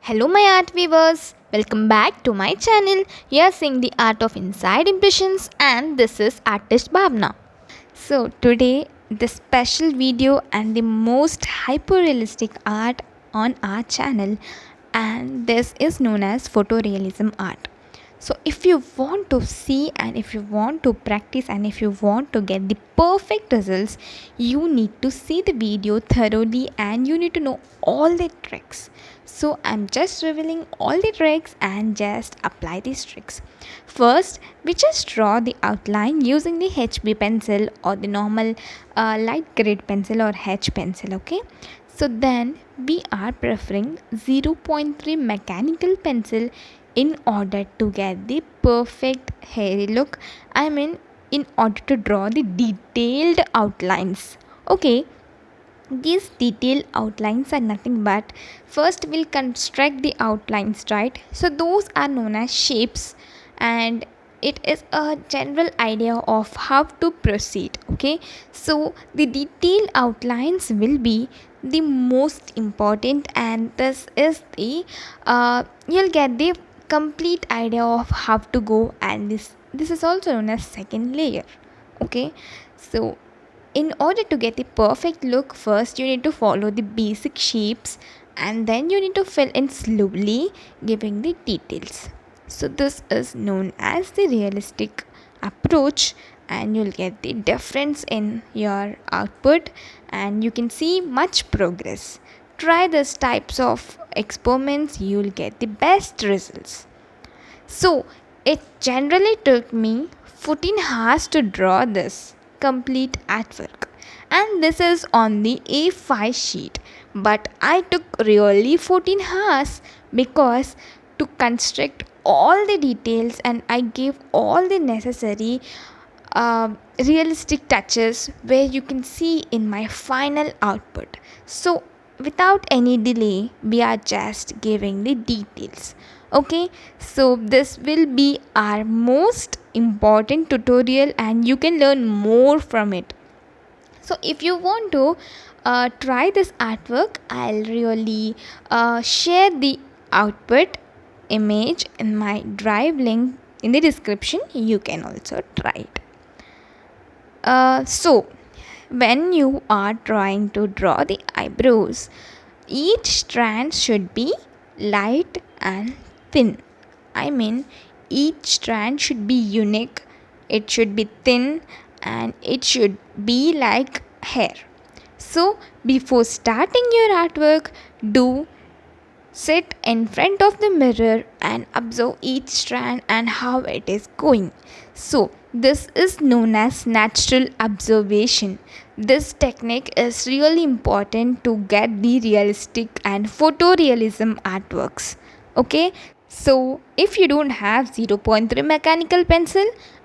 Hello, my art viewers. Welcome back to my channel. You are seeing the art of inside impressions, and this is artist Bhavna. So, today, the special video and the most hyper realistic art on our channel, and this is known as photorealism art. So, if you want to see and if you want to practice and if you want to get the perfect results, you need to see the video thoroughly and you need to know all the tricks. So, I'm just revealing all the tricks and just apply these tricks. First, we just draw the outline using the HB pencil or the normal light grade pencil or H pencil, okay? So, then we are preferring 0.3 mechanical pencil in order to get the perfect hairy look. In order to draw the detailed outlines. Okay, these detailed outlines are nothing but first we'll construct the outlines, right? So those are known as shapes, and it is a general idea of how to proceed. Okay, so the detailed outlines will be the most important, and this is the you'll get the complete idea of how to go, and this is also known as second layer. Okay, so in order to get the perfect look, first you need to follow the basic shapes and then you need to fill in slowly, giving the details. So this is known as the realistic approach, and you'll get the difference in your output and you can see much progress. Try these types of experiments, you'll get the best results. So it generally took me 14 hours to draw this complete artwork, and this is on the A5 sheet. But I took really 14 hours because to construct all the details and I gave all the necessary realistic touches where you can see in my final output. So without any delay, we are just giving the details. Okay, so this will be our most important tutorial and you can learn more from it. So if you want to try this artwork, I'll really share the output image in my drive link in the description. You can also try it. So when you are trying to draw the eyebrows, each strand should be light and thin. Each strand should be unique, it should be thin, and it should be like hair. So before starting your artwork, do sit in front of the mirror and observe each strand and how it is going. So, this is known as natural observation. This technique is really important to get the realistic and photorealism artworks. Okay, so if you don't have 0.3 mechanical pencil,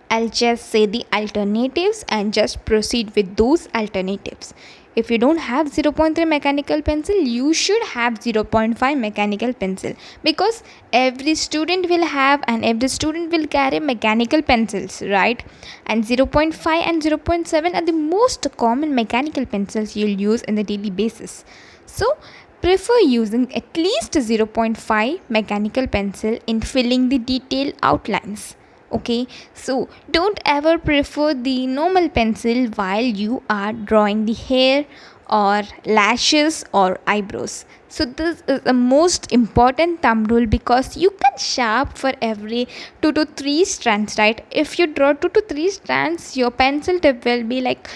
I'll just say the alternatives and just proceed with those alternatives. If you don't have 0.3 mechanical pencil, you should have 0.5 mechanical pencil, because every student will have and every student will carry mechanical pencils, right? And 0.5 and 0.7 are the most common mechanical pencils you'll use in the daily basis. So prefer using at least 0.5 mechanical pencil in filling the detailed outlines. Okay, so don't ever prefer the normal pencil while you are drawing the hair or lashes or eyebrows. So this is the most important thumb rule, because you can sharp for every 2 to 3 strands, right? If you draw 2 to 3 strands, your pencil tip will be like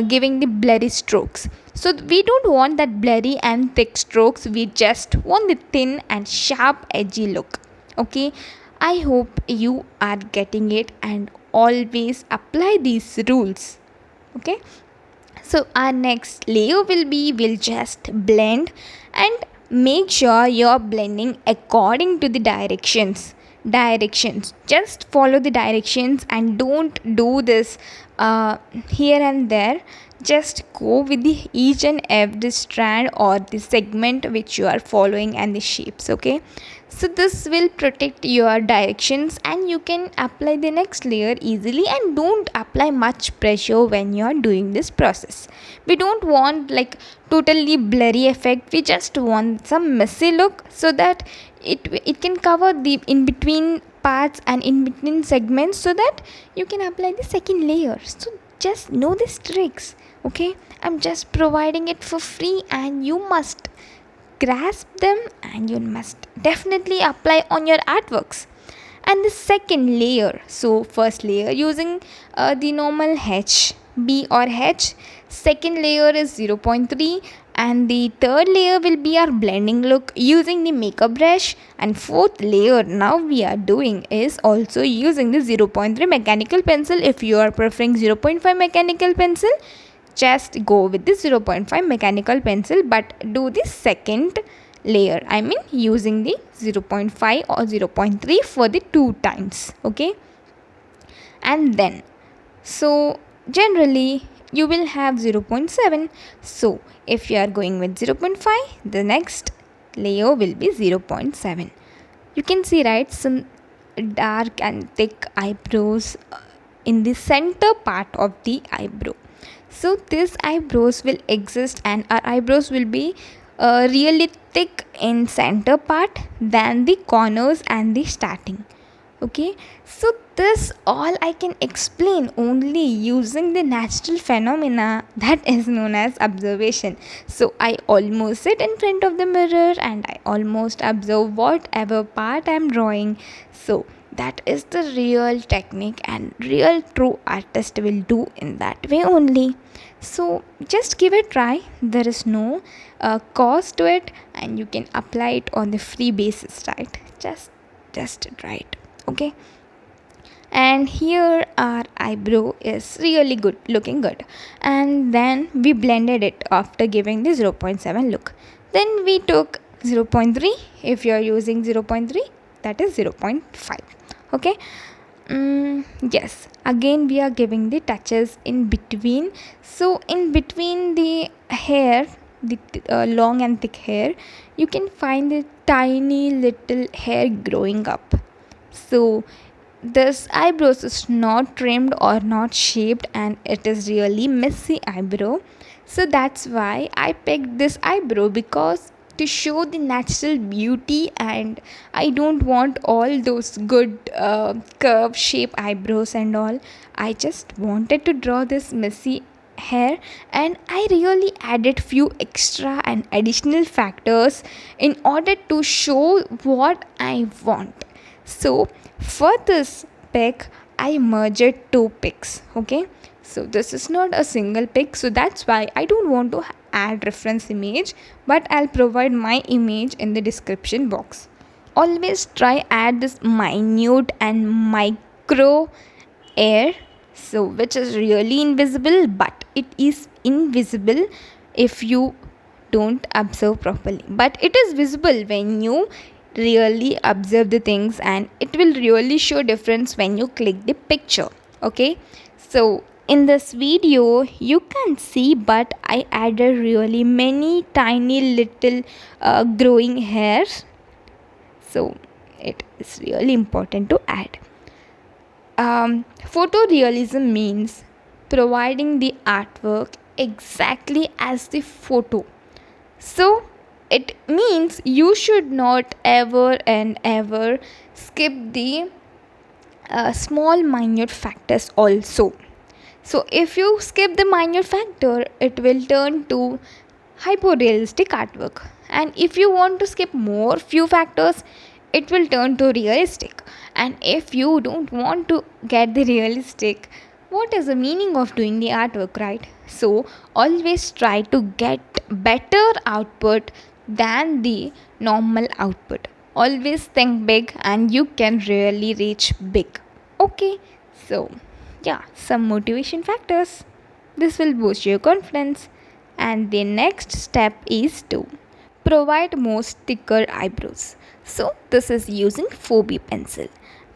giving the blurry strokes. So we don't want that blurry and thick strokes, we just want the thin and sharp edgy look. Okay, I hope you are getting it, and always apply these rules. Okay, so our next layer will be, we'll just blend, and make sure you're blending according to the directions. Just follow the directions and don't do this here and there. just go with the each and every strand or the segment which you are following and the shapes. Okay, so this will protect your directions and you can apply the next layer easily, and don't apply much pressure when you are doing this process. We don't want like totally blurry effect, we just want some messy look, so that it can cover the in between parts and in between segments, so that you can apply the second layer. So just know these tricks. Okay, I'm just providing it for free and you must grasp them and you must definitely apply on your artworks. And the second layer, so first layer using the normal H, B or H, second layer is 0.3, and the third layer will be our blending look using the makeup brush, and fourth layer now we are doing is also using the 0.3 mechanical pencil. If you are preferring 0.5 mechanical pencil, just go with the 0.5 mechanical pencil, but do the second layer, I mean using the 0.5 or 0.3 for the two times. Okay, and then so generally you will have 0.7. So if you are going with 0.5, the next layer will be 0.7. You can see, right, some dark and thick eyebrows in the center part of the eyebrow. So these eyebrows will exist and our eyebrows will be really thick in center part than the corners and the starting. Okay, so this all I can explain only using the natural phenomena that is known as observation. So I almost sit in front of the mirror and I almost observe whatever part I am drawing. So that is the real technique and real true artist will do in that way only. So just give it a try. There is no cost to it and you can apply it on the free basis, right? Just try it. Okay, and here our eyebrow is really good, looking good, and then we blended it after giving the 0.7 look. Then we took 0.3. If you are using 0.3, that is 0.5. Okay, yes, again we are giving the touches in between. So in between the hair, the long and thick hair, you can find the tiny little hair growing up. So this eyebrows is not trimmed or not shaped and it is really messy eyebrow. So that's why I picked this eyebrow, because to show the natural beauty, and I don't want all those good curve shape eyebrows and all. I just wanted to draw this messy hair, and I really added few extra and additional factors in order to show what I want. So for this pic I merged two pics. Okay, so this is not a single pic, so that's why I don't want to add reference image, but I'll provide my image in the description box. Always try add this minute and micro air, so which is really invisible, but it is invisible if you don't observe properly, but it is visible when you really observe the things, and it will really show difference when you click the picture. Okay, so in this video you can see, but I added really many tiny little growing hairs, so it is really important to add. Photorealism means providing the artwork exactly as the photo. So it means you should not ever and ever skip the small minute factors also. So if you skip the minute factor, it will turn to hyperrealistic artwork. And if you want to skip more few factors, it will turn to realistic. And if you don't want to get the realistic, what is the meaning of doing the artwork, right? So always try to get better output than the normal output. Always think big and you can really reach big. Okay, so yeah, some motivation factors. This will boost your confidence. And the next step is to provide more thicker eyebrows. So this is using 4B pencil,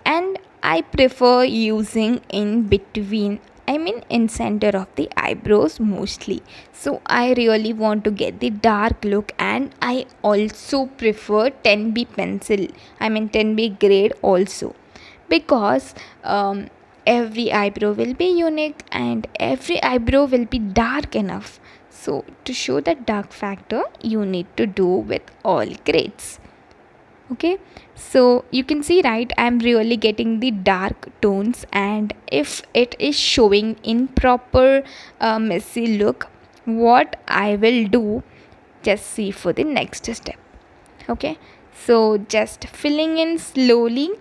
and I prefer using in between I mean in center of the eyebrows mostly. So I really want to get the dark look, and I also prefer 10B pencil. I mean 10B grade also, because every eyebrow will be unique and every eyebrow will be dark enough. So to show that dark factor, you need to do with all grades. Okay, so you can see, right, I'm really getting the dark tones, and if it is showing in proper messy look, what I will do, just see for the next step. Okay, so just filling in slowly.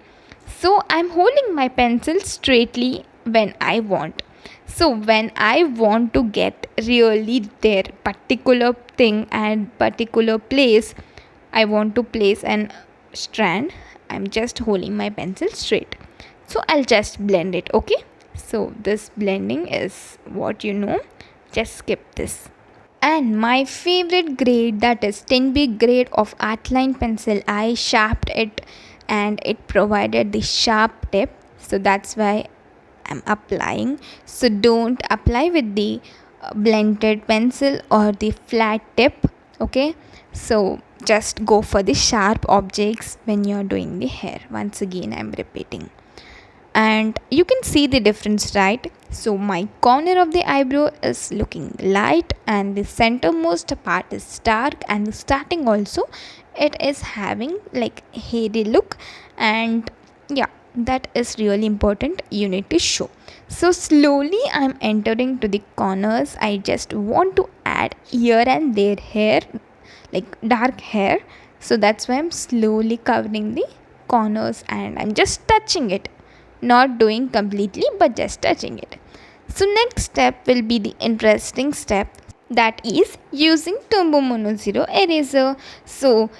So I'm holding my pencil straightly when I want. So when I want to get really their particular thing and particular place, I want to place an strand, I'm just holding my pencil straight. So I'll just blend it. Okay, so this blending is what you know, just skip this. And my favorite grade, that is 10B grade of Artline pencil, I sharpened it and it provided the sharp tip. So that's why I'm applying. So don't apply with the blended pencil or the flat tip. Okay, so just go for the sharp objects when you're doing the hair. Once again, I'm repeating, and you can see the difference, right? So my corner of the eyebrow is looking light and the centermost part is dark, and the starting also it is having like hairy look. And yeah, that is really important, you need to show. So slowly I'm entering to the corners. I just want to add here and there hair, like dark hair. So that's why I'm slowly covering the corners and I'm just touching it, not doing completely but just touching it. So next step will be the interesting step, that is using Tombow Mono Zero eraser. So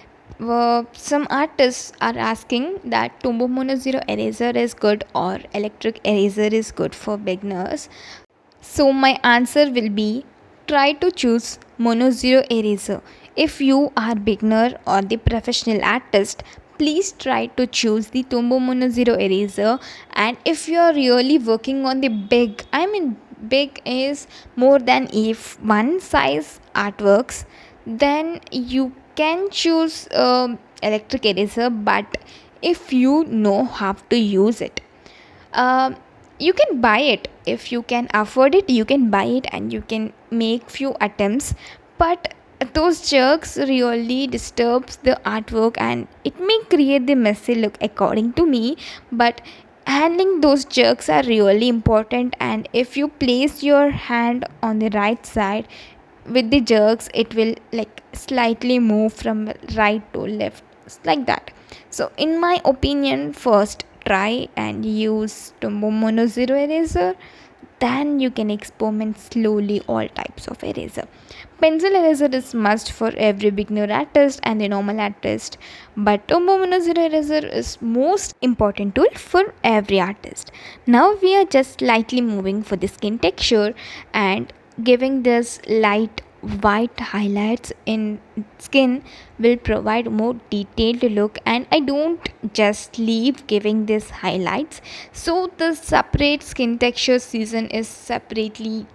some artists are asking that Tombow Mono Zero eraser is good or electric eraser is good for beginners. So my answer will be, try to choose Mono Zero eraser. If you are beginner or the professional artist, please try to choose the Tombow Mono Zero eraser. And if you are really working on the big, I mean big is more than A1 size artworks, then you can choose electric eraser. But if you know how to use it, um, you can buy it. If you can afford it, you can buy it and you can make few attempts. But those jerks really disturbs the artwork and it may create the messy look according to me. But handling those jerks are really important, and if you place your hand on the right side with the jerks, it will like slightly move from right to left, like that. So in my opinion, first try and use Tombow Mono Zero eraser, then you can experiment slowly all types of eraser. Pencil eraser is must for every beginner artist and the normal artist, but Tombow Mono Zero eraser is most important tool for every artist. Now we are just lightly moving for the skin texture and giving this light white highlights in skin will provide more detailed look, and I don't just leave giving this highlights. So the separate skin texture season is separately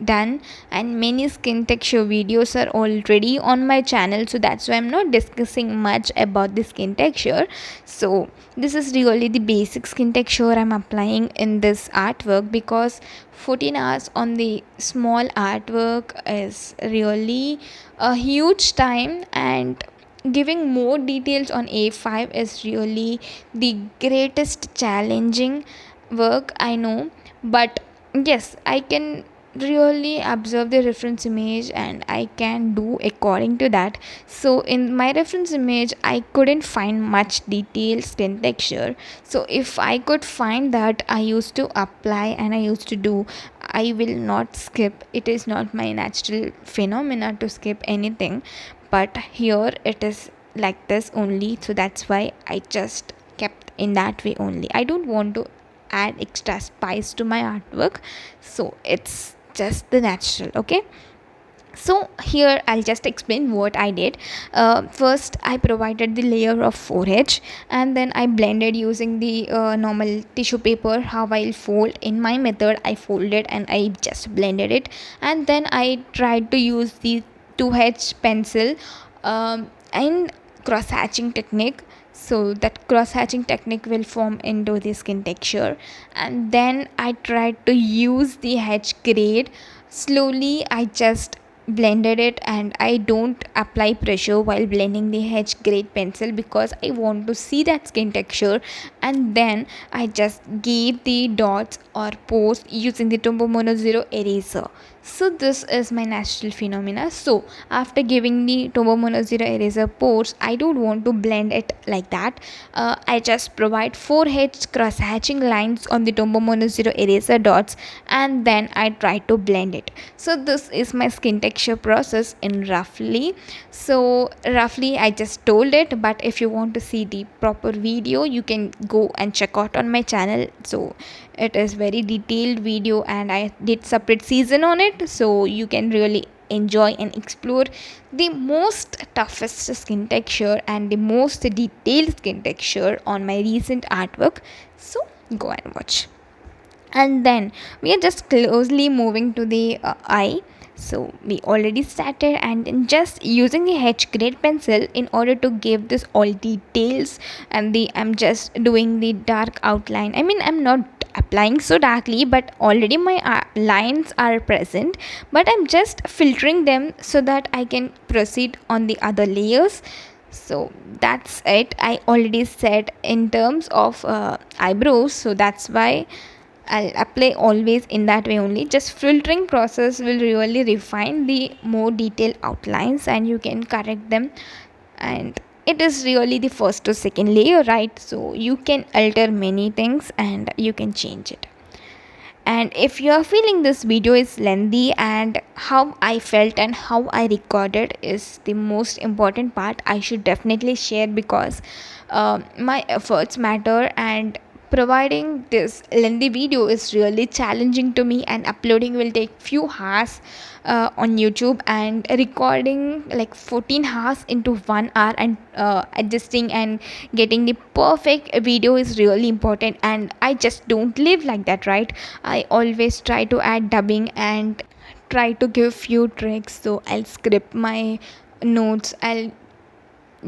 done, and many skin texture videos are already on my channel, so that's why I'm not discussing much about the skin texture. So this is really the basic skin texture I'm applying in this artwork, because 14 hours on the small artwork is really a huge time, and giving more details on A5 is really the greatest challenging work, I know. But yes, I can really observe the reference image and I can do according to that. So in my reference image I couldn't find much detailed skin texture, so if I could find that, I used to apply and I used to do. I will not skip, it is not my natural phenomena to skip anything, but here it is like this only, so that's why I just kept in that way only. I don't want to add extra spice to my artwork, so it's just the natural. Okay, So here I'll just explain what I did. First I provided the layer of forehead, and then I blended using the normal tissue paper. How I'll fold in my method, I folded and I just blended it, and then I tried to use the 2H pencil and cross hatching technique, so that cross hatching technique will form into the skin texture. And then I tried to use the H grade. Slowly I just blended it, and I don't apply pressure while blending the H grade pencil because I want to see that skin texture. And then I just gave the dots or pores using the Tombow Mono Zero eraser. So this is my natural phenomena. So after giving the Tombow Mono Zero eraser pores, I don't want to blend it like that. I just provide 4H cross hatching lines on the Tombow Mono Zero eraser dots, and then I try to blend it. So this is my skin texture process in roughly. So roughly I just told it, but if you want to see the proper video, you can go and check out on my channel. So it is very detailed video, and I did separate season on it, so you can really enjoy and explore the most toughest skin texture and the most detailed skin texture on my recent artwork. So go and watch. And then we are just closely moving to the eye. So we already started, and then just using the H grade pencil in order to give this all details, and the I'm just doing the dark outline. I mean, I'm not applying so darkly, but already my lines are present, but I'm just filtering them so that I can proceed on the other layers. So that's it. I already said in terms of eyebrows, so that's why I'll apply always in that way only. Just filtering process will really refine the more detailed outlines, and you can correct them. And it is really the first to second layer, right? So you can alter many things and you can change it. And if you are feeling this video is lengthy, and how I felt and how I recorded is the most important part, I should definitely share, because my efforts matter, and providing this lengthy video is really challenging to me, and uploading will take few hours on YouTube, and recording like 14 hours into 1 hour, and adjusting and getting the perfect video is really important. And I just don't live like that, right? I always try to add dubbing and try to give few tricks. So I'll script my notes, I'll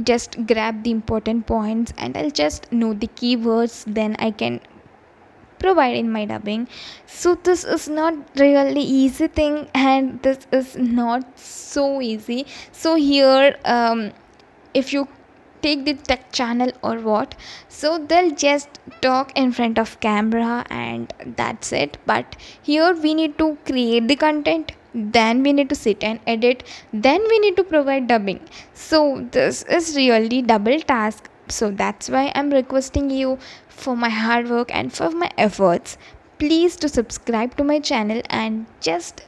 just grab the important points, and I'll just know the keywords, then I can provide in my dubbing. So this is not really easy thing, and this is not so easy. So here if you take the tech channel or what, so they'll just talk in front of camera and that's it. But here we need to create the content, then we need to sit and edit, then we need to provide dubbing. So this is really double task. So that's why I'm requesting you for my hard work and for my efforts, please to subscribe to my channel, and just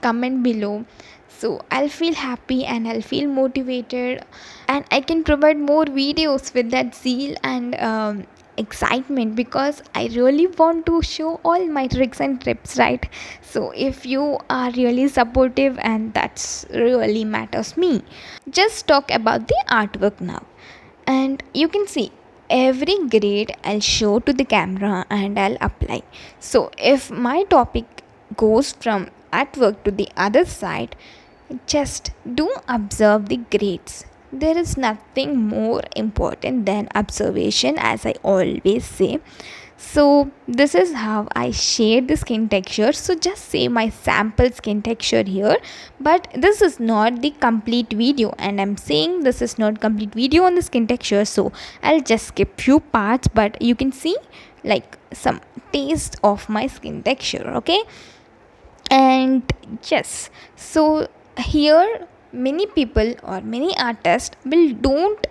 comment below. So I'll feel happy and I'll feel motivated, and I can provide more videos with that zeal and excitement, because I really want to show all my tricks and tips, right? So if you are really supportive, and that's really matters me. Just talk about the artwork now, and you can see every grade I'll show to the camera and I'll apply. So if my topic goes from artwork to the other side, just do observe the grades. There is nothing more important than observation, as I always say. So this is how I shade the skin texture. So just say my sample skin texture here, but this is not the complete video, and I'm saying this is not complete video on the skin texture, so I'll just skip few parts, but you can see like some taste of my skin texture, okay? And yes, so here many people or many artists will don't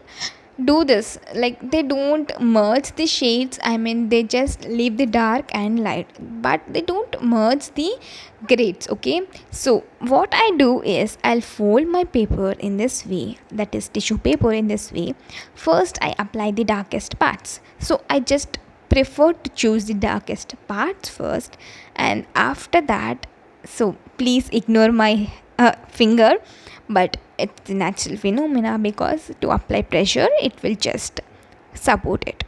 do this, like they don't merge the shades. I mean, they just leave the dark and light, but they don't merge the grades, okay? So what I do is I'll fold my paper in this way, that is tissue paper in this way. First I apply the darkest parts, so I just prefer to choose the darkest parts first, and after that, so please ignore my finger, but it's a natural phenomena because to apply pressure it will just support it.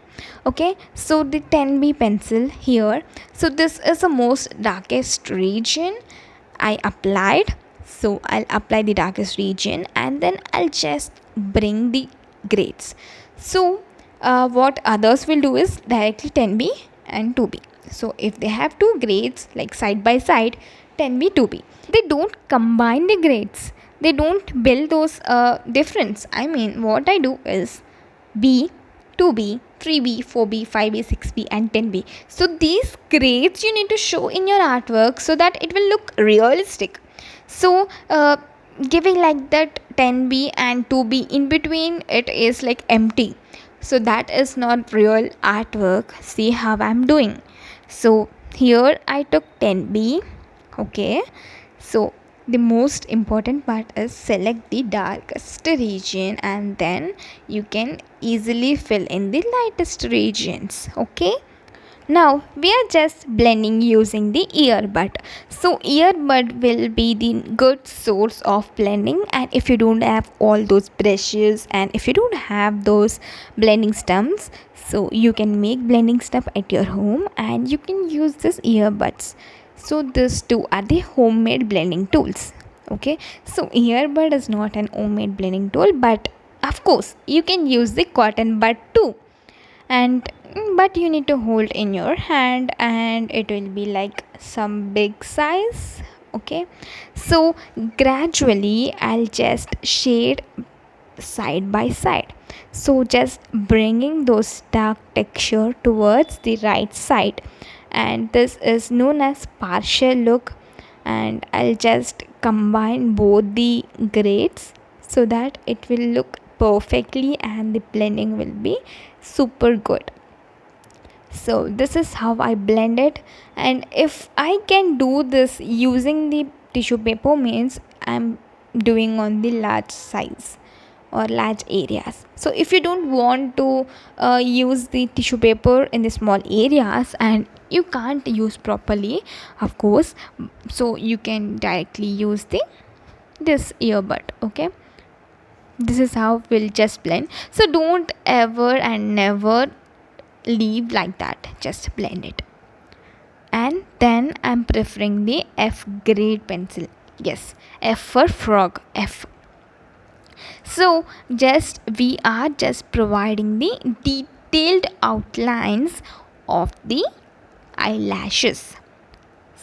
Okay, so the 10B pencil here, so this is the most darkest region I applied. So I'll apply the darkest region and then I'll just bring the grades. So what others will do is directly 10B and 2B. So if they have two grades like side by side, 10B 2B, they don't combine the grades, they don't build those difference. I mean, what I do is B, 2B, 3B, 4B, 5B, 6B, and 10B. So these grades you need to show in your artwork so that it will look realistic. So giving like that 10B and 2B in between, it is like empty. So that is not real artwork. See how I'm doing. So here I took 10B. Okay. So the most important part is select the darkest region and then you can easily fill in the lightest regions. Okay, now we are just blending using the earbud. So earbud will be the good source of blending, and if you don't have all those brushes and if you don't have those blending stumps, so you can make blending stump at your home and you can use this earbuds. So these two are the homemade blending tools. Okay, so earbud is not an homemade blending tool, but of course you can use the cotton bud too, and but you need to hold in your hand and it will be like some big size. Okay, so gradually I'll just shade side by side, so just bringing those dark texture towards the right side, and this is known as partial look. And I'll just combine both the grades so that it will look perfectly and the blending will be super good. So this is how I blend it, and if I can do this using the tissue paper means I'm doing on the large size or large areas. So if you don't want to use the tissue paper in the small areas and you can't use properly, of course, so you can directly use the this earbud. Okay, this is how we'll just blend. So don't ever and never leave like that, just blend it. And then I'm preferring the F grade pencil. Yes, F for frog, F. So just we are just providing the detailed outlines of the eyelashes.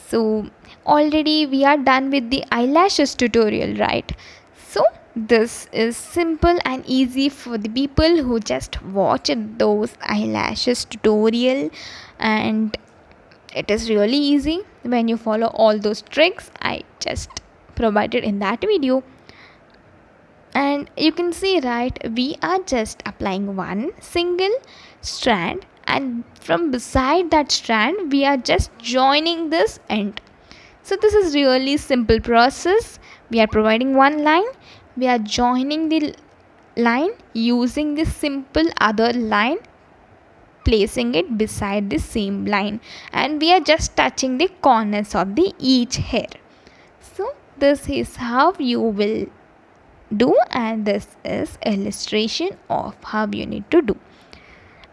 So already we are done with the eyelashes tutorial, right? So this is simple and easy for the people who just watch those eyelashes tutorial, and it is really easy when you follow all those tricks I just provided in that video. And you can see, right, we are just applying one single strand, and from beside that strand we are just joining this end. So this is really simple process. We are providing one line, we are joining the line using the simple other line, placing it beside the same line, and we are just touching the corners of the each hair. So this is how you will do, and this is illustration of how you need to do.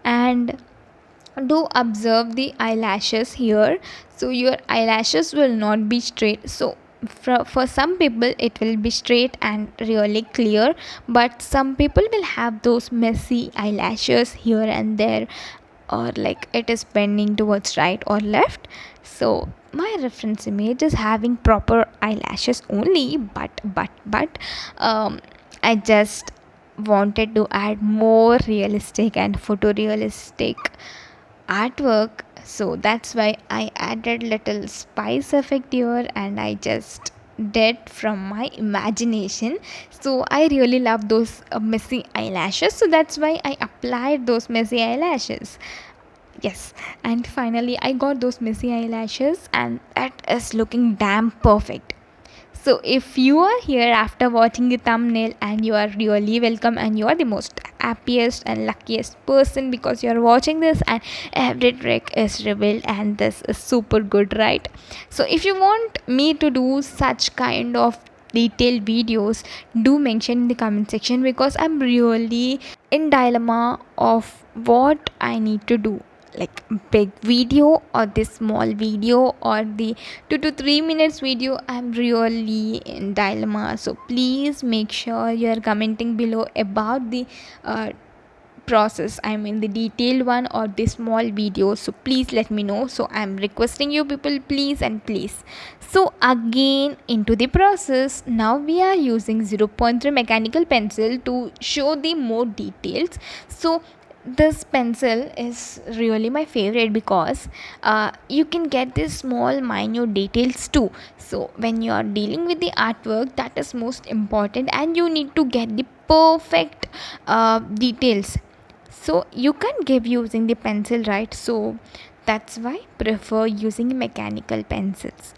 And do observe the eyelashes here. So your eyelashes will not be straight. So for some people it will be straight and really clear, but some people will have those messy eyelashes here and there, or like it is bending towards right or left. So my reference image is having proper eyelashes only, but I just wanted to add more realistic and photorealistic artwork, so that's why I added little spice effect here and I just did from my imagination. So I really love those messy eyelashes, so that's why I applied those messy eyelashes. Yes, and finally I got those messy eyelashes and that is looking damn perfect. So if you are here after watching the thumbnail, and you are really welcome, and you are the most happiest and luckiest person because you are watching this and every trick is revealed, and this is super good, right? So if you want me to do such kind of detailed videos, do mention in the comment section, because I'm really in dilemma of what I need to do, like big video or the small video or the 2 to 3 minutes video. I'm really in dilemma, so please make sure you are commenting below about the process, I mean the detailed one or the small video. So please let me know. So I'm requesting you people, please and please. So again, into the process, now we are using 0.3 mechanical pencil to show the more details. So this pencil is really my favorite because you can get these small minute details too. So when you are dealing with the artwork, that is most important, and you need to get the perfect details. So you can't give using the pencil, right? So that's why prefer using mechanical pencils.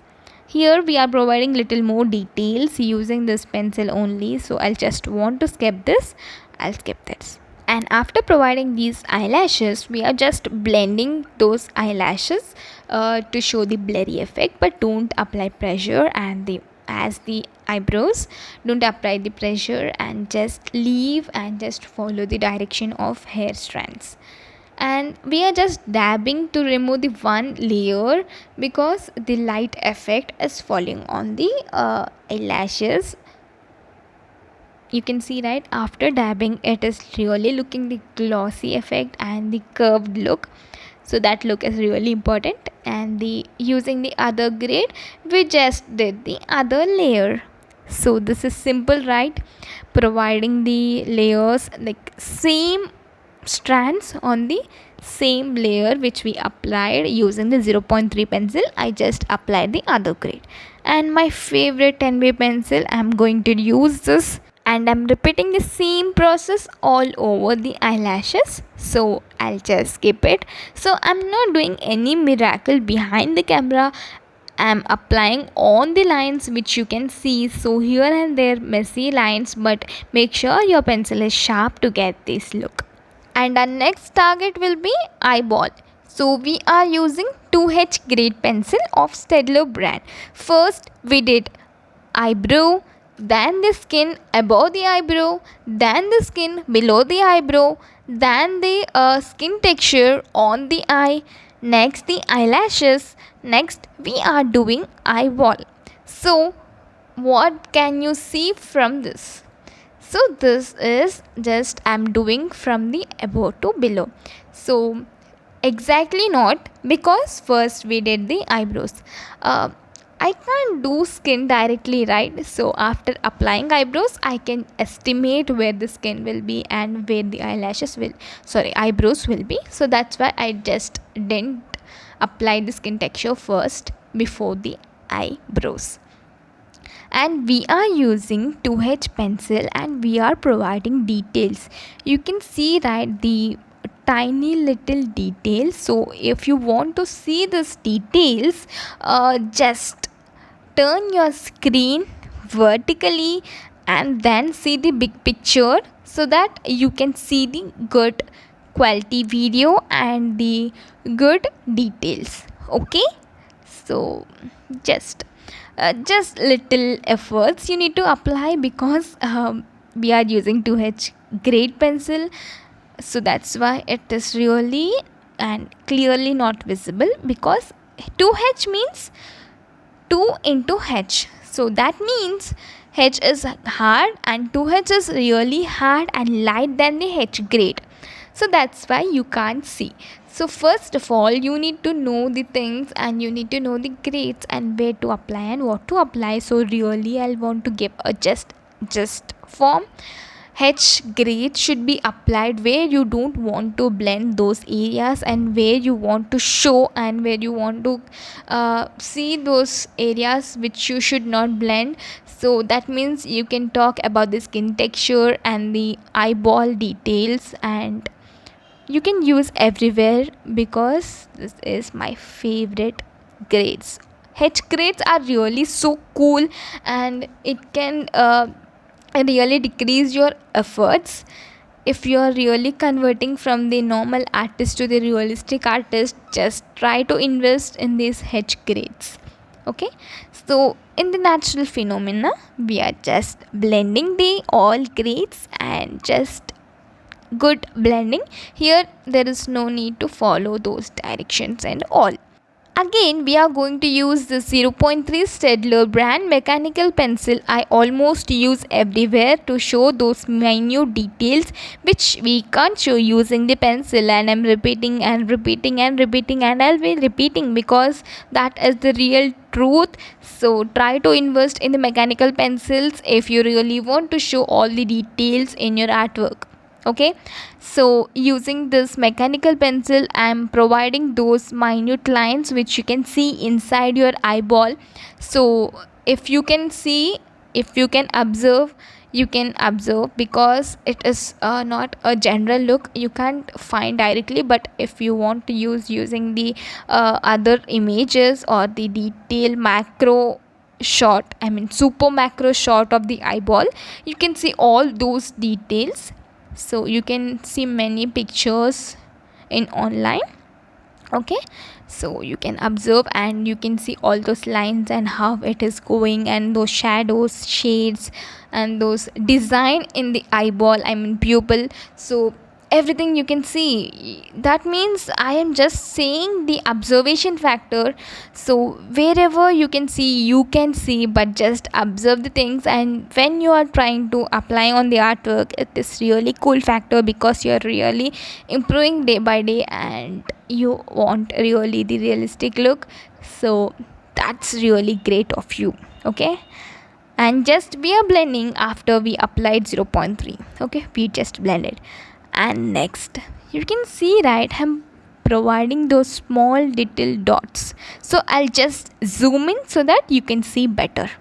Here we are providing little more details using this pencil only, so I'll just want to skip this. I'll skip this. And after providing these eyelashes, we are just blending those eyelashes to show the blurry effect, but don't apply pressure. And the as the eyebrows, don't apply the pressure, and just leave and just follow the direction of hair strands. And we are just dabbing to remove the one layer because the light effect is falling on the eyelashes. You can see, right, after dabbing it is really looking the glossy effect and the curved look. So that look is really important. And the using the other grade, we just did the other layer. So this is simple, right? Providing the layers like same strands on the same layer which we applied using the 0.3 pencil. I just applied the other grade, and my favorite 10B pencil, I'm going to use this, and I'm repeating the same process all over the eyelashes. So I'll just skip it. So I'm not doing any miracle behind the camera. I'm applying on the lines which you can see. So here and there messy lines, but make sure your pencil is sharp to get this look. And our next target will be eyeball. So we are using 2H grade pencil of Staedtler brand. First we did eyebrow, then the skin above the eyebrow, then the skin below the eyebrow, then the skin texture on the eye, next the eyelashes, next we are doing eyeball. So what can you see from this? So this is just I'm doing from the above to below. So exactly not, because first we did the eyebrows. I can't do skin directly, right? So after applying eyebrows, I can estimate where the skin will be and where the eyebrows will be. So that's why I just didn't apply the skin texture first before the eyebrows. And we are using 2H pencil, and we are providing details. You can see, right, the tiny little details. So if you want to see these details, just turn your screen vertically and then see the big picture, so that you can see the good quality video and the good details. Okay, so just little efforts you need to apply, because we are using 2H grade pencil. So that's why it is really and clearly not visible, because 2H means 2 into H. So that means H is hard and 2H is really hard and light than the H grade. So that's why you can't see. So first of all, you need to know the things, and you need to know the grades and where to apply and what to apply. So really I'll want to give a just form. H grade should be applied where you don't want to blend those areas, and where you want to show, and where you want to see those areas which you should not blend. So that means you can talk about the skin texture and the eyeball details, and you can use everywhere, because this is my favorite grades. H grades are really so cool, and it can really decrease your efforts. If you are really converting from the normal artist to the realistic artist, just try to invest in these H grades. Okay, so in the natural phenomena, we are just blending the all grades and just good blending. Here there is no need to follow those directions and all. Again, we are going to use the zero point 0.3 Staedtler brand mechanical pencil. I almost use everywhere to show those minute details which we can't show using the pencil, and I'm repeating and repeating and repeating, and I'll be repeating because that is the real truth. So try to invest in the mechanical pencils if you really want to show all the details in your artwork. Okay, so using this mechanical pencil, I am providing those minute lines which you can see inside your eyeball. So if you can see, if you can observe, you can observe, because it is not a general look, you can't find directly. But if you want to use using the other images or the detail macro shot, I mean super macro shot of the eyeball, you can see all those details. So you can see many pictures in online. Okay, so you can observe and you can see all those lines and how it is going, and those shadows, shades, and those design in the eyeball, I mean pupil. So everything you can see. That means I am just saying the observation factor. So wherever you can see, you can see, but just observe the things. And when you are trying to apply on the artwork, it is really cool factor, because you are really improving day by day and you want really the realistic look. So that's really great of you. Okay, and just we are blending after we applied 0 0.3. Okay, we just blended. And next, you can see, right, I'm providing those small little dots. So I'll just zoom in so that you can see better.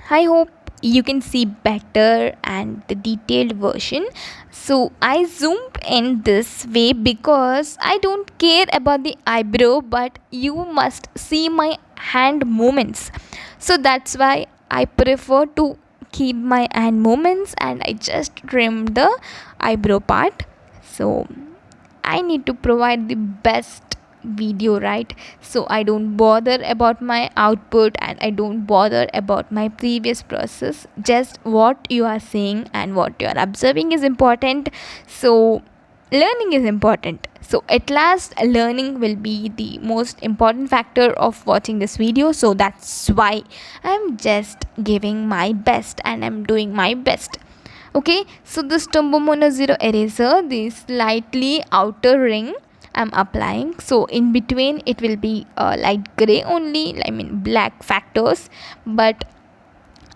I hope you can see better and the detailed version. So I zoomed in this way because I don't care about the eyebrow, but you must see my hand movements. So that's why I prefer to keep my hand movements, and I just trim the eyebrow part. So I need to provide the best video, right? So I don't bother about my output and I don't bother about my previous process. Just what you are saying and what you are observing is important. So learning is important. So at last, learning will be the most important factor of watching this video. So that's why I'm just giving my best and I'm doing my best. Okay, so this Tombow Mono Zero eraser, this slightly outer ring I'm applying. So in between it will be light gray only, I mean black factors, but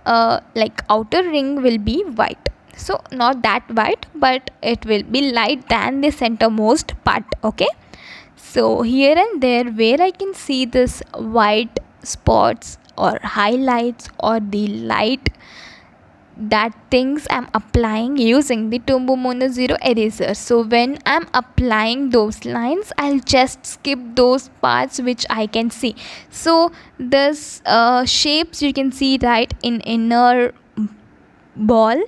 like outer ring will be white. So not that white, but it will be light than the centermost part. Okay, so here and there where I can see this white spots or highlights or the light, that things I'm applying using the Tombow Mono Zero eraser. So when I'm applying those lines, I'll just skip those parts which I can see. So this shapes you can see right in inner ball.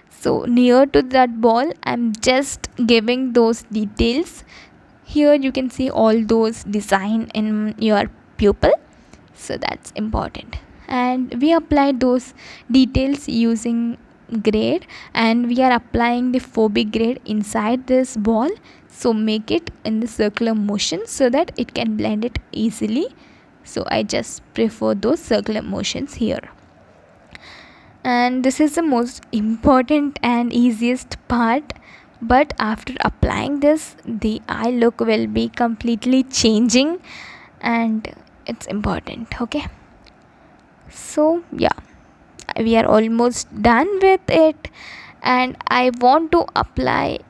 So near to that ball, I'm just giving those details. Here you can see all those design in your pupil. So that's important, and we applied those details using grade, and we are applying the phobic grade inside this ball. So make it in the circular motion so that it can blend it easily. So I just prefer those circular motions here, and this is the most important and easiest part. But after applying this, the eye look will be completely changing, and it's important. Okay, so yeah, we are almost done with it, and I want to apply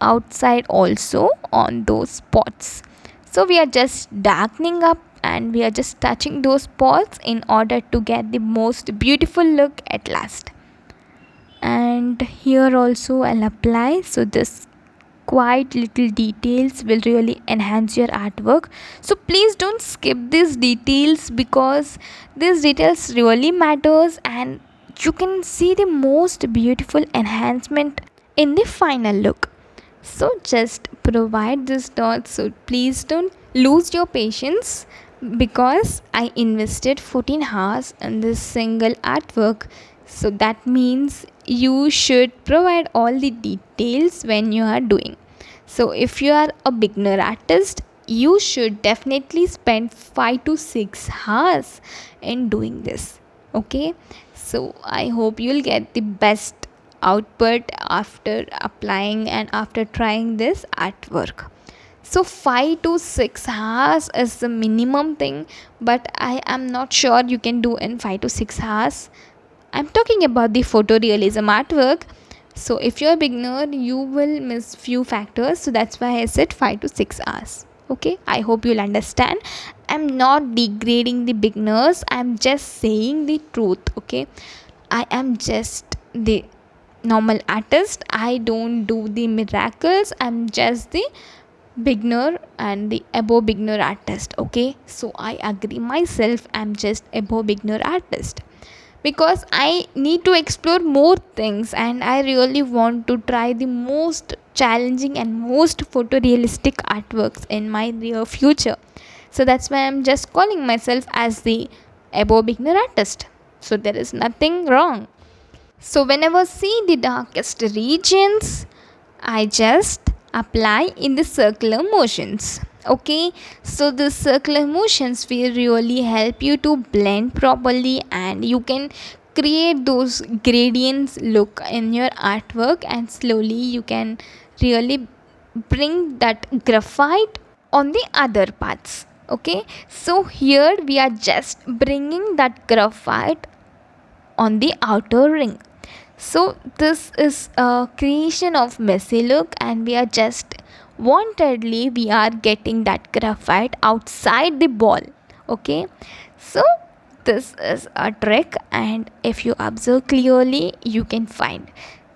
outside also on those spots. So we are just darkening up and we are just touching those spots in order to get the most beautiful look at last. And here also I'll apply. So this quite little details will really enhance your artwork. So please don't skip these details, because these details really matters, and you can see the most beautiful enhancement in the final look. So just provide this dots. So please don't lose your patience, because I invested 14 hours in this single artwork. So that means you should provide all the details when you are doing. So if you are a beginner artist, you should definitely spend 5 to 6 hours in doing this. Okay, so I hope you'll get the best output after applying and after trying this artwork. So 5 to 6 hours is the minimum thing, but I am not sure you can do in 5 to 6 hours. I'm talking about the photorealism artwork. So if you're a beginner, you will miss few factors, so that's why I said 5 to 6 hours. Okay, I hope you'll understand. I'm not degrading the beginners, I'm just saying the truth. Okay, I am just the normal artist, I don't do the miracles, I'm just the beginner and the above beginner artist. Okay, so I agree myself, I'm just above beginner artist, because I need to explore more things and I really want to try the most challenging and most photorealistic artworks in my near future. So that's why I'm just calling myself as the above beginner artist. So there is nothing wrong. So whenever see the darkest regions, I just apply in the circular motions. Okay, so the circular motions will really help you to blend properly, and you can create those gradients look in your artwork, and slowly you can really bring that graphite on the other parts. Okay, so here we are just bringing that graphite on the outer ring. So this is a creation of messy look, and we are just wantedly we are getting that graphite outside the ball. Okay, so this is a trick, and if you observe clearly you can find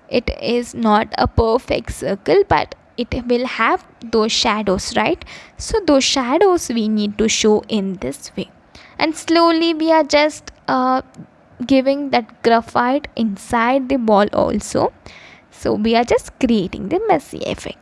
it is not a perfect circle, but it will have those shadows, right? So those shadows we need to show in this way, and slowly we are just giving that graphite inside the ball also. So we are just creating the messy effect.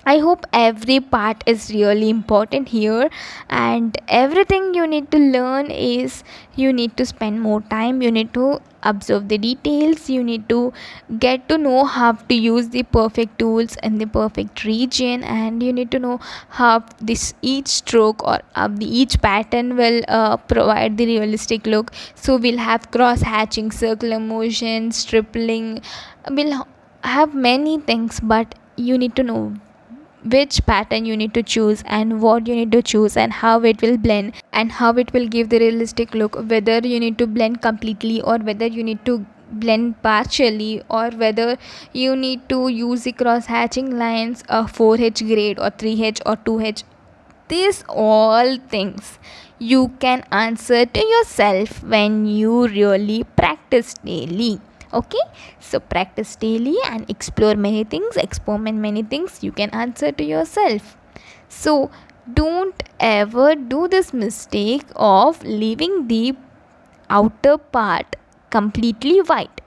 I hope every part is really important here, and everything you need to learn is you need to spend more time, you need to observe the details, you need to get to know how to use the perfect tools in the perfect region, and you need to know how this each stroke or each pattern will provide the realistic look. So we'll have cross hatching, circular motion, stripling, we'll have many things, but you need to know which pattern you need to choose and what you need to choose and how it will blend and how it will give the realistic look, whether you need to blend completely or whether you need to blend partially, or whether you need to use the cross hatching lines, a 4H grade or 3H or 2H. These all things you can answer to yourself when you really practice daily. Okay, so practice daily and explore many things, experiment many things, you can answer to yourself. So don't ever do this mistake of leaving the outer part completely white.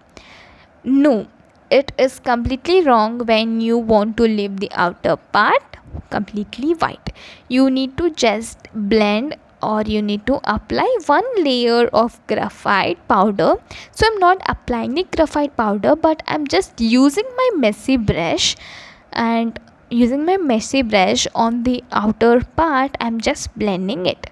No, it is completely wrong when you want to leave the outer part completely white. You need to just blend, or you need to apply one layer of graphite powder. So I'm not applying the graphite powder, but I'm just using my messy brush, and using my messy brush on the outer part I'm just blending it.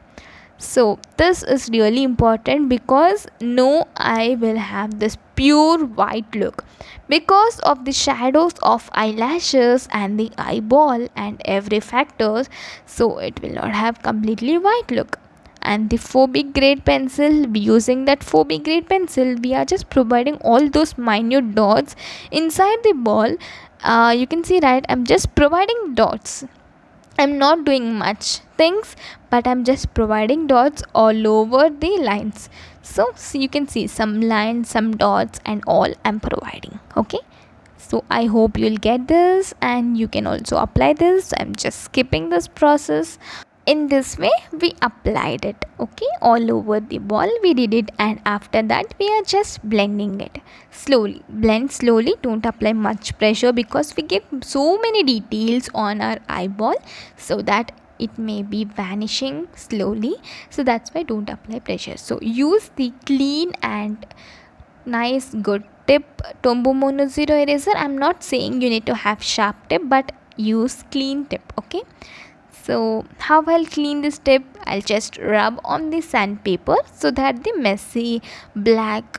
So this is really important, because no eye will have this pure white look because of the shadows of eyelashes and the eyeball and every factors. So it will not have completely white look. And the 4B grade pencil, using that 4B grade pencil, we are just providing all those minute dots inside the ball. You can see, right, I'm just providing dots, I'm not doing much things, but I'm just providing dots all over the lines. So you can see some lines, some dots, and all I'm providing. Okay, So I hope you'll get this and you can also apply this. I'm just skipping this process. In this way we applied it, okay, all over the ball we did it, and after that we are just blending it slowly. Blend slowly, don't apply much pressure because we give so many details on our eyeball, so that it may be vanishing slowly. So that's why don't apply pressure. So use the clean and nice good tip Tombow Mono Zero eraser. I'm not saying you need to have sharp tip, but use clean tip, okay. So how I'll clean this tip, I'll just rub on the sandpaper so that the messy black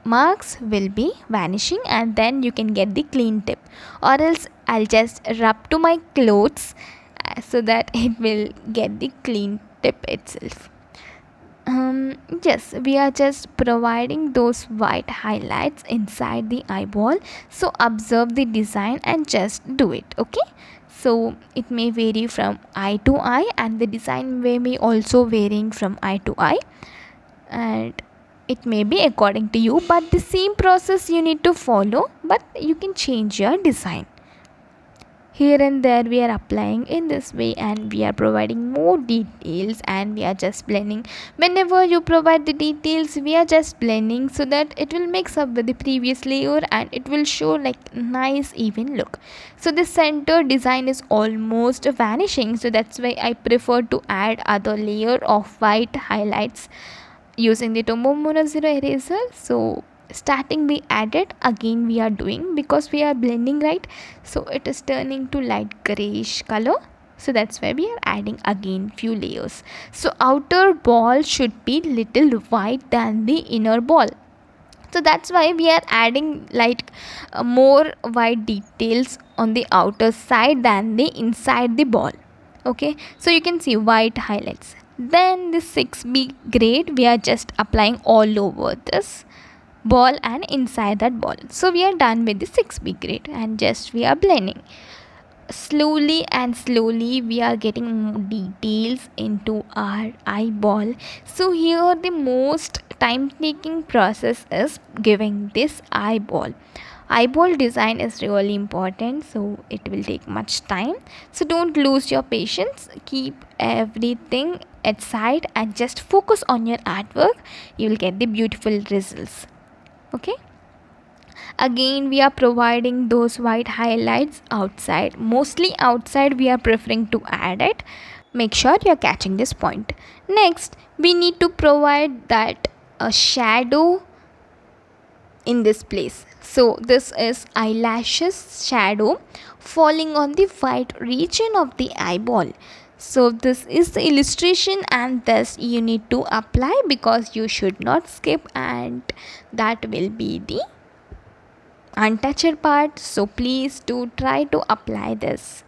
marks will be vanishing, and then you can get the clean tip, or else I'll just rub to my clothes so that it will get the clean tip itself. Yes, we are just providing those white highlights inside the eyeball. So observe the design and just do it, okay. So it may vary from eye to eye, and the design may also varying from eye to eye, and it may be according to you, but the same process you need to follow, but you can change your design. Here and there we are applying in this way, and we are providing more details, and we are just blending. Whenever you provide the details, we are just blending so that it will mix up with the previous layer and it will show like nice even look. So the center design is almost vanishing, so that's why I prefer to add other layer of white highlights using the Tombow Mono Zero eraser. So starting we added, again we are doing because we are blending, right? So it is turning to light grayish color, so that's why we are adding again few layers. So outer ball should be little white than the inner ball, so that's why we are adding like more white details on the outer side than the inside the ball, okay. So you can see white highlights. Then the 6B grade we are just applying all over this ball and inside that ball. So we are done with the 6B grade, and just we are blending slowly, and slowly we are getting more details into our eyeball. So here the most time taking process is giving this eyeball design is really important, so it will take much time. So don't lose your patience, keep everything aside and just focus on your artwork. You will get the beautiful results, okay. Again we are providing those white highlights outside, mostly outside we are preferring to add it. Make sure you're catching this point. Next we need to provide that a shadow in this place. So this is eyelashes shadow falling on the white region of the eyeball. So this is the illustration, and this you need to apply because you should not skip, and that will be the untouched part. So please do try to apply this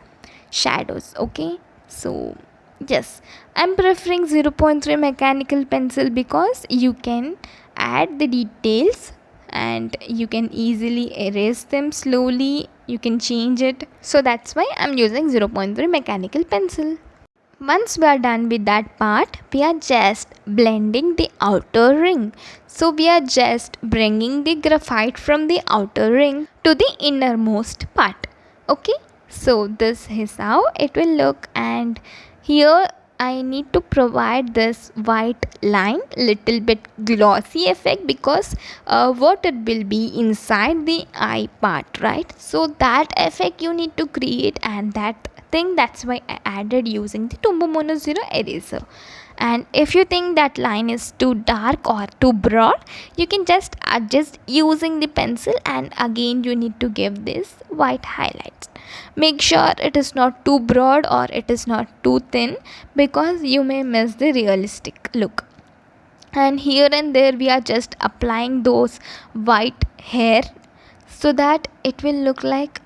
shadows, okay. So yes, I'm preferring 0.3 mechanical pencil because you can add the details and you can easily erase them slowly, you can change it. So that's why I'm using 0.3 mechanical pencil. Once we are done with that part, we are just blending the outer ring. So we are just bringing the graphite from the outer ring to the innermost part, okay. So this is how it will look, and here I need to provide this white line, little bit glossy effect, because what it will be inside the eye part, right? So that effect you need to create, and that thing, that's why I added using the Tombow Mono Zero eraser. And if you think that line is too dark or too broad, you can just adjust using the pencil, and again you need to give this white highlights. Make sure it is not too broad or it is not too thin, because you may miss the realistic look. And here and there we are just applying those white hair so that it will look like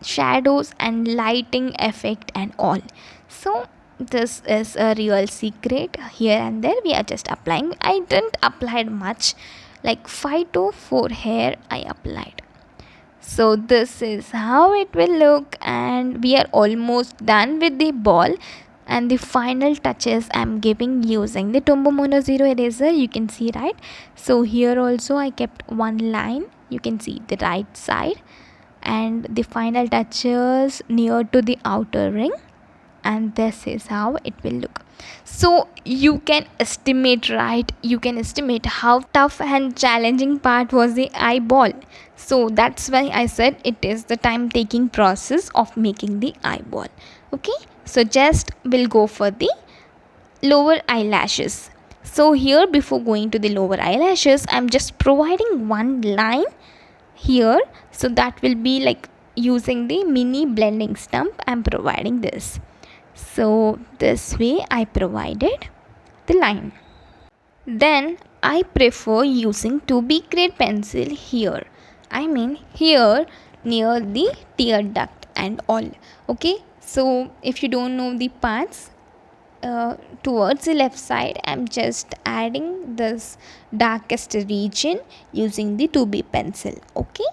shadows and lighting effect and all. So this is a real secret. Here and there we are just applying. I didn't apply much, like 5 to 4 hair I applied. So this is how it will look, and we are almost done with the ball. And the final touches I'm giving using the Tombow Mono Zero eraser, you can see, right? So here also I kept one line you can see the right side, and the final touches near to the outer ring, and this is how it will look. So you can estimate, right? You can estimate how tough and challenging part was the eyeball. So that's why I said it is the time taking process of making the eyeball. Okay, so just we'll go for the lower eyelashes. So here, before going to the lower eyelashes, I'm just providing one line here, so that will be like using the mini blending stump. I'm providing this, so this way I provided the line. Then I prefer using 2B grade pencil here, I mean here near the tear duct and all. Okay, so if you don't know the parts, towards the left side, I'm just adding this darkest region using the 2B pencil. Okay,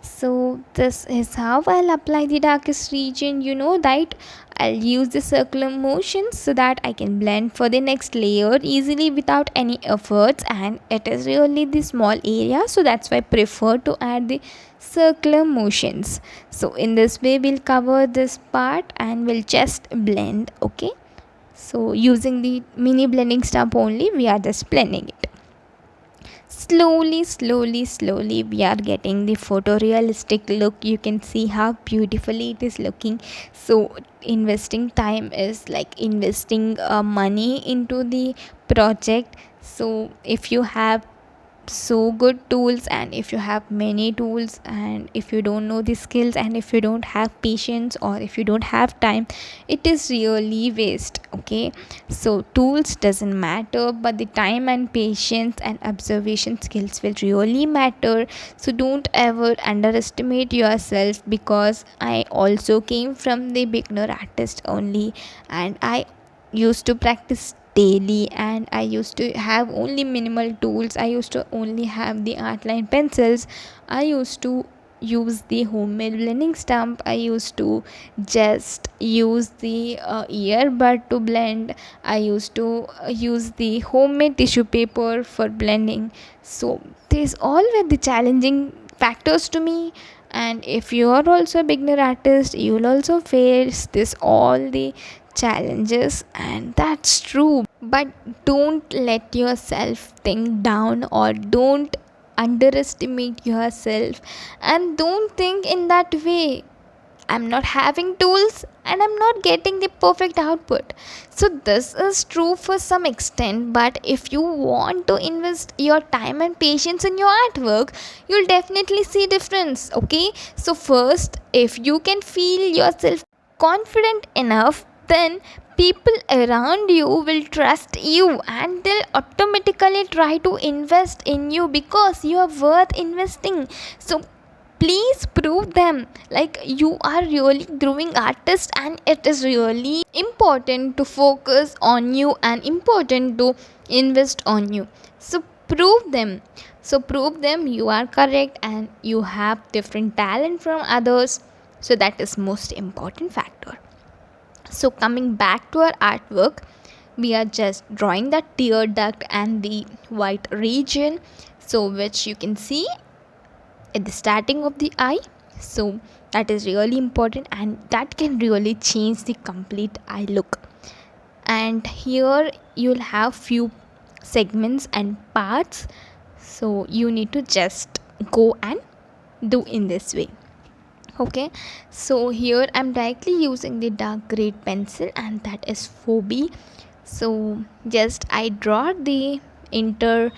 so this is how I'll apply the darkest region. You know that I'll use the circular motion so that I can blend for the next layer easily without any efforts, and it is really the small area, so that's why I prefer to add the circular motions. So in this way we'll cover this part and we'll just blend. Okay, so using the mini blending stump only, we are just blending it. Slowly we are getting the photorealistic look. You can see how beautifully it is looking. So investing time is like investing money into the project. So if you have so good tools, and if you have many tools, and if you don't know the skills, and if you don't have patience, or if you don't have time, it is really waste. Okay, so tools doesn't matter, but the time and patience and observation skills will really matter. So don't ever underestimate yourself, because I also came from the beginner artist only, and I used to practice daily, and I used to have only minimal tools. I used to only have the outline pencils. I used to use the homemade blending stump. I used to just use the earbud to blend. I used to use the homemade tissue paper for blending. So these all were the challenging factors to me. And if you are also a beginner artist, you will also face this all the challenges, and that's true. But don't let yourself think down, or don't underestimate yourself, and don't think in that way, I'm not having tools and I'm not getting the perfect output. So this is true for some extent, but if you want to invest your time and patience in your artwork, you'll definitely see difference. Okay, so first, if you can feel yourself confident enough, then people around you will trust you, and they'll automatically try to invest in you because you are worth investing. So please prove them like you are really growing artist, and it is really important to focus on you and important to invest on you. So prove them, you are correct and you have different talent from others. So that is most important factor. So coming back to our artwork, we are just drawing the tear duct and the white region, so which you can see at the starting of the eye. So that is really important, and that can really change the complete eye look. And here you'll have few segments and parts, so you need to just go and do in this way. Okay, so here I'm directly using the dark grade pencil, and that is 4B. So just I draw the inter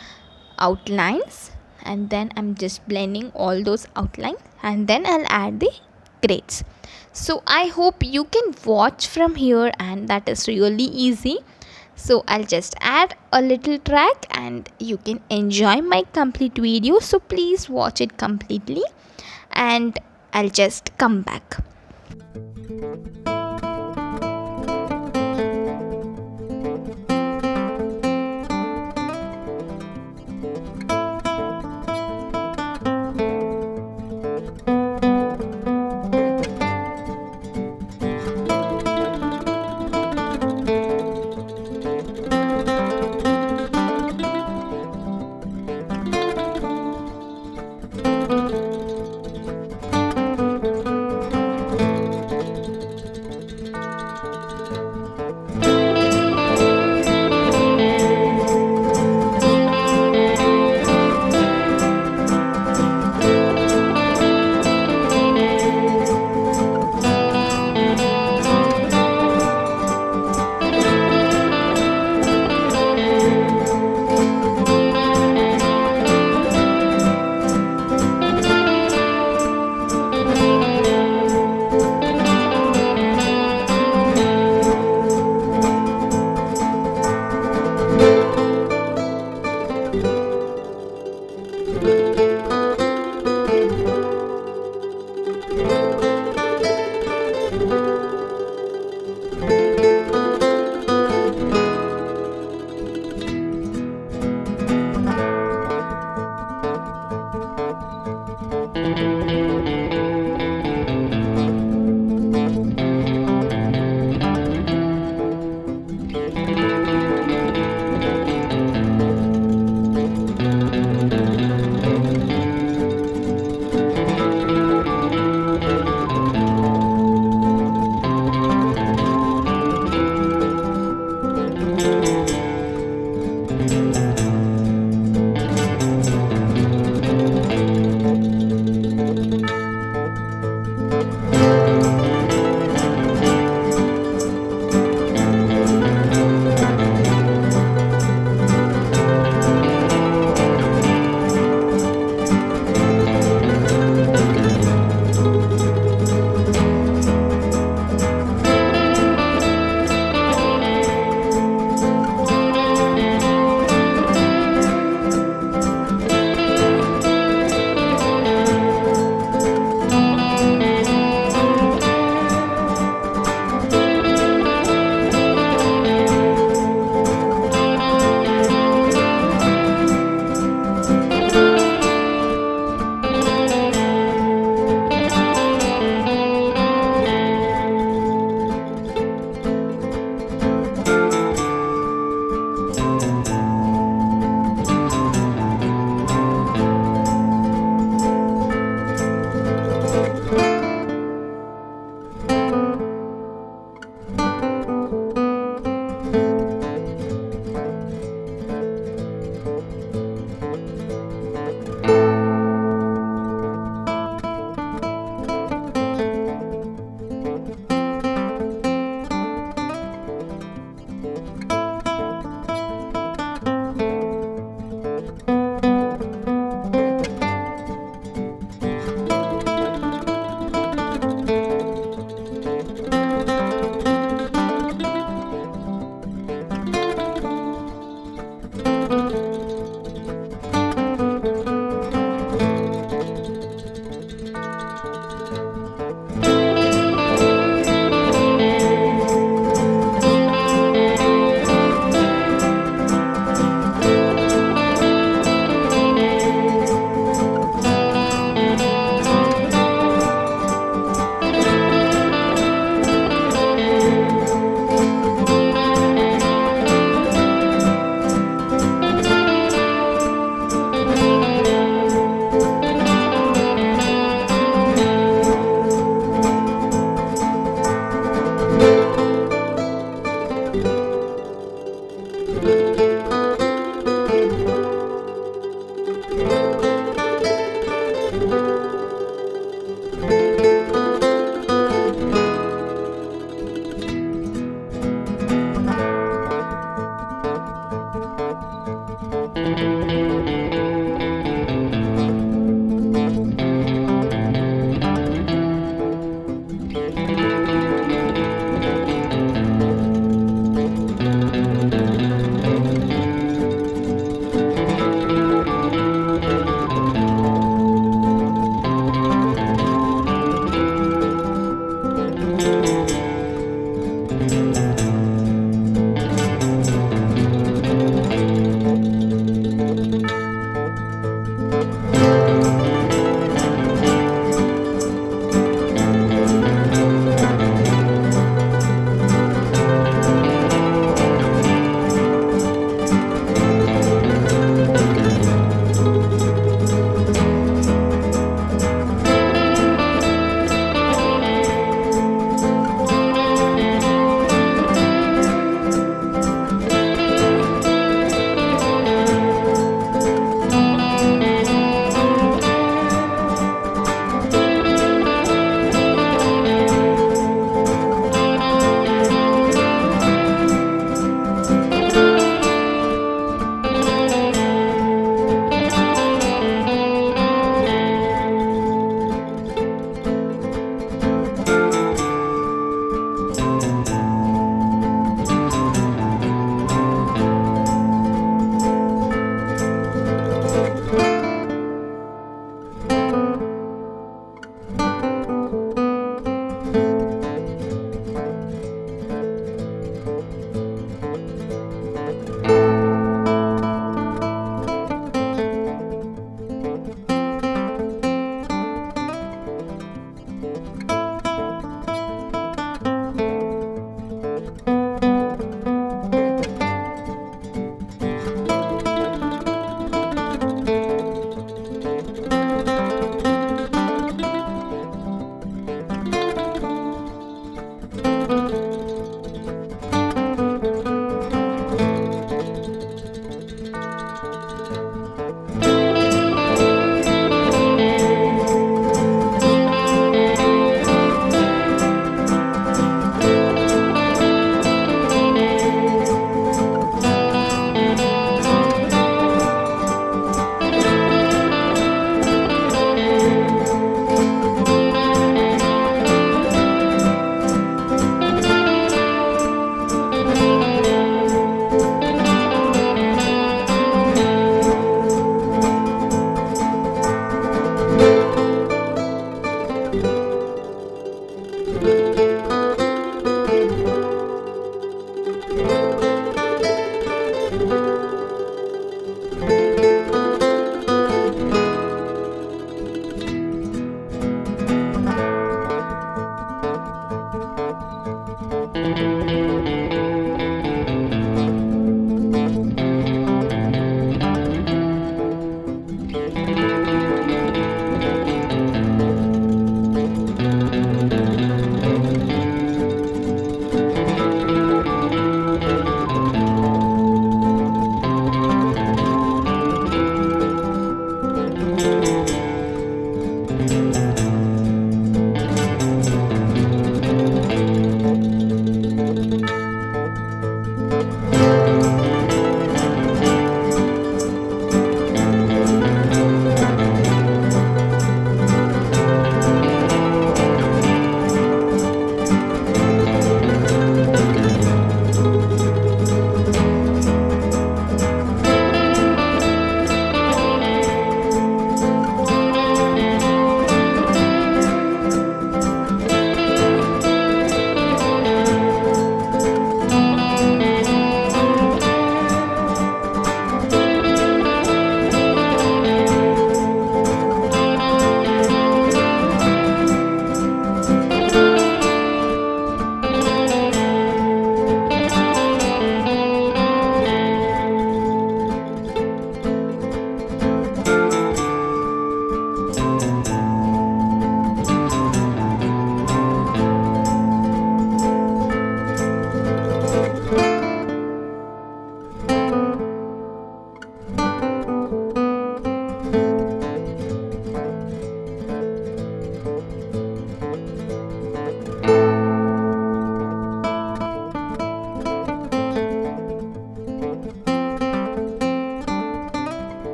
outlines, and then I'm just blending all those outlines, and then I'll add the grades. So I hope you can watch from here, and that is really easy. So I'll just add a little track and you can enjoy my complete video. So please watch it completely, and I'll just come back.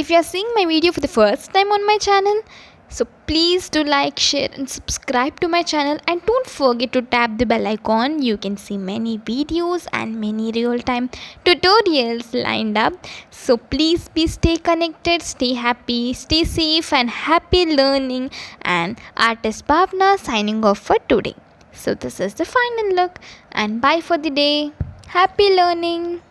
if you are seeing my video for the first time on my channel, so please do like, share and subscribe to my channel, and don't forget to tap the bell icon. You can see many videos and many real-time tutorials lined up. So please be stay connected, stay happy, stay safe and happy learning. And artist Bhavna signing off for today. So this is the final look and bye for the day. Happy learning.